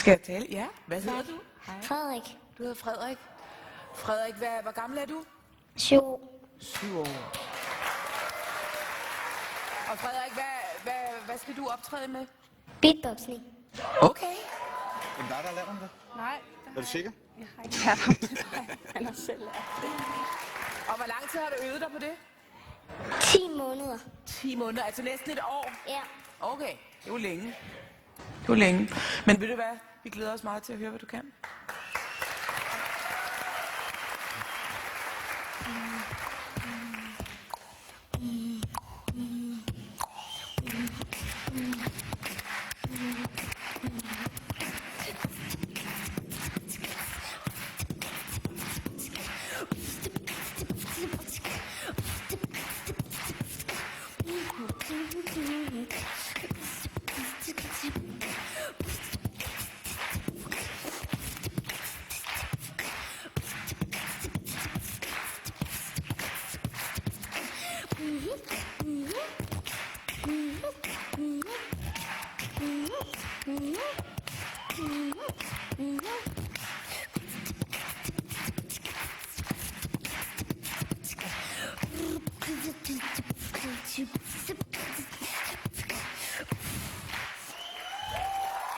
skal jeg tale. Ja, hvad hedder du? Hej. Frederik. Du hedder Frederik. Frederik, hvor gammel er du? 7 år. 7 år. Og Frederik, hvad skal du optræde med? Beatboxing. Okay. Er det dig, der har lært om det? Nej, Er du sikker? jeg har ikke lært ham det. Nej, han har selv lært det. Og hvor lang tid har du øvet dig på det? 10 måneder. 10 måneder, altså næsten et år. Ja. Okay, det er jo længe. Det er jo længe. Men ved du hvad? Vi glæder os meget til at høre, hvad du kan. Mm-hmm.